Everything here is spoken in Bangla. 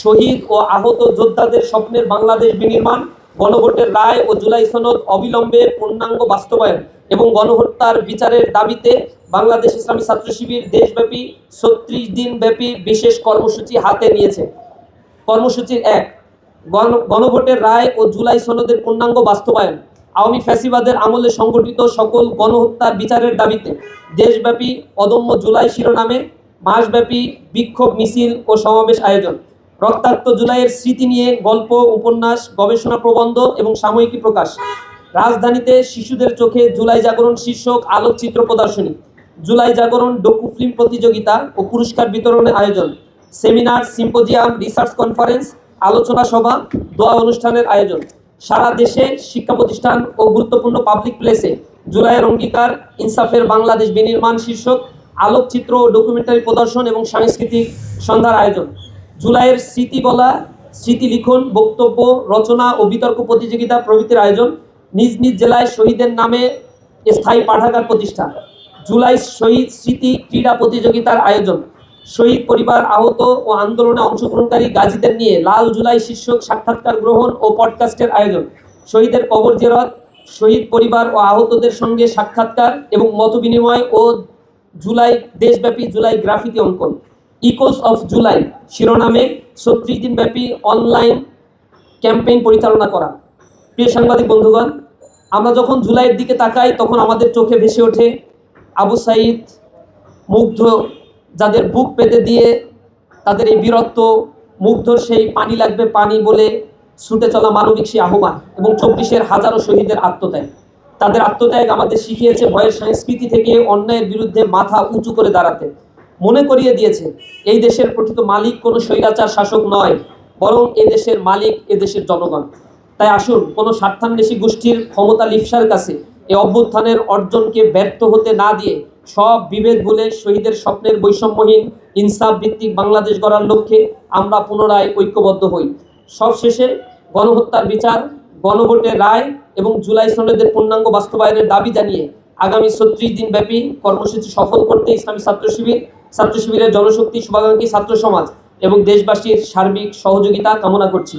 শহীদ ও আহত যোদ্ধাদের স্বপ্নের বাংলাদেশ বিনির্মাণ, গণভোটের রায় ও জুলাই সনদ অবিলম্বে পূর্ণাঙ্গ বাস্তবায়ন এবং গণহত্যার বিচারের দাবিতে বাংলাদেশ ইসলামী ছাত্র শিবির দেশব্যাপী ৩৬ দিন ব্যাপী বিশেষ কর্মসূচি হাতে নিয়েছে। কর্মসূচির ১, গণভোটের রায় ও জুলাই সনদের পূর্ণাঙ্গ বাস্তবায়ন। আওয়ামী ফ্যাসিবাদের আমলে সংগঠিত সকল গণহত্যার বিচারের দাবিতে দেশব্যাপী অদম্য জুলাই শিরোনামে মাসব্যাপী বিক্ষোভ মিছিল ও সমাবেশ আয়োজন। রক্তাক্ত জুলাইয়ের স্মৃতি নিয়ে গল্প, উপন্যাস, গবেষণা প্রবন্ধ এবং সাময়িকী প্রকাশ। রাজধানীতে শিশুদের চোখে জুলাই জাগরণ শীর্ষক আলোকচিত্র প্রদর্শনী। জুলাই জাগরণ ডকু ফিল্ম প্রতিযোগিতা ও পুরস্কার বিতরণের আয়োজন। সেমিনার, সিম্পোজিয়াম, রিসার্চ কনফারেন্স, আলোচনা সভা, দোয়া অনুষ্ঠানের আয়োজন। সারা দেশে শিক্ষা প্রতিষ্ঠান ও গুরুত্বপূর্ণ পাবলিক প্লেসে জুলাইয়ের অঙ্গীকার, ইনসাফের বাংলাদেশ বিনির্মাণ শীর্ষক আলোকচিত্র ও ডকুমেন্টারি প্রদর্শন এবং সাংস্কৃতিক সন্ধ্যার আয়োজন। জুলাইয়ের স্মৃতি বলা, স্মৃতি লিখন, বক্তব্য রচনা ও বিতর্ক প্রতিযোগিতা প্রভৃতির আয়োজন। নিজ নিজ জেলায় শহীদের নামে স্থায়ী পাঠাগার প্রতিষ্ঠা। জুলাই শহীদ স্মৃতি ক্রীড়া প্রতিযোগিতার আয়োজন। শহীদ পরিবার, আহত ও আন্দোলনে অংশগ্রহণকারী গাজীদের নিয়ে লাল জুলাই শীর্ষক সাক্ষাৎকার গ্রহণ ও পডকাস্টের আয়োজন। শহীদের কবর জিয়ারত, শহীদ পরিবার ও আহতদের সঙ্গে সাক্ষাৎকার এবং মতবিনিময় ও জুলাই দেশব্যাপী জুলাই গ্রাফিতি অঙ্কন। ইকোস অফ জুলাই শিরোনামে ৩৬ দিন ব্যাপী অনলাইন ক্যাম্পেইন পরিচালনা করা। প্রিয় সাংবাদিক বন্ধুগণ, আমরা যখন জুলাইয়ের দিকে তাকাই তখন আমাদের চোখে ভেসে ওঠে আবু সাঈদ, মুগ্ধ, যাদের বুক পেতে দিয়ে তাদের এই বীরত্ব, মুগ্ধর সেই পানি লাগবে পানি বলে ছুটে চলা মানবিক সেই আহ্বান এবং ২৪-এর হাজারো শহীদের আত্মত্যাগ। তাদের আত্মত্যাগ আমাদের শিখিয়েছে ভয়ের সংস্কৃতি থেকে অন্যায়ের বিরুদ্ধে মাথা উঁচু করে দাঁড়াতে। মনে করিয়ে দিয়েছে এই দেশের প্রকৃত মালিক কোনো স্বৈরাচার শাসক নয়, বরং এদেশের মালিক এদেশের জনগণ। তাই আসুন কোনো স্বার্থান্বেষী গোষ্ঠীর ক্ষমতা লিপ্সার কাছে এই অভ্যুত্থানের অর্জনকে ব্যর্থ হতে না দিয়ে সব বিভেদ ভুলে শহীদের স্বপ্নের বৈষম্যহীন ইনসাফ ভিত্তিক বাংলাদেশ গড়ার লক্ষ্যে আমরা পুনরায় ঐক্যবদ্ধ হই। সবশেষে গণহত্যার বিচার, গণভোটের রায় এবং জুলাই সনদের পূর্ণাঙ্গ বাস্তবায়নের দাবি জানিয়ে আগামী ৩৬ দিন ব্যাপী কর্মসূচি সফল করতে ইসলামী ছাত্র শিবিরের জনশক্তি, শুভাকাঙ্ক্ষী ছাত্র সমাজ এবং দেশবাসীর সার্বিক সহযোগিতা কামনা করছি।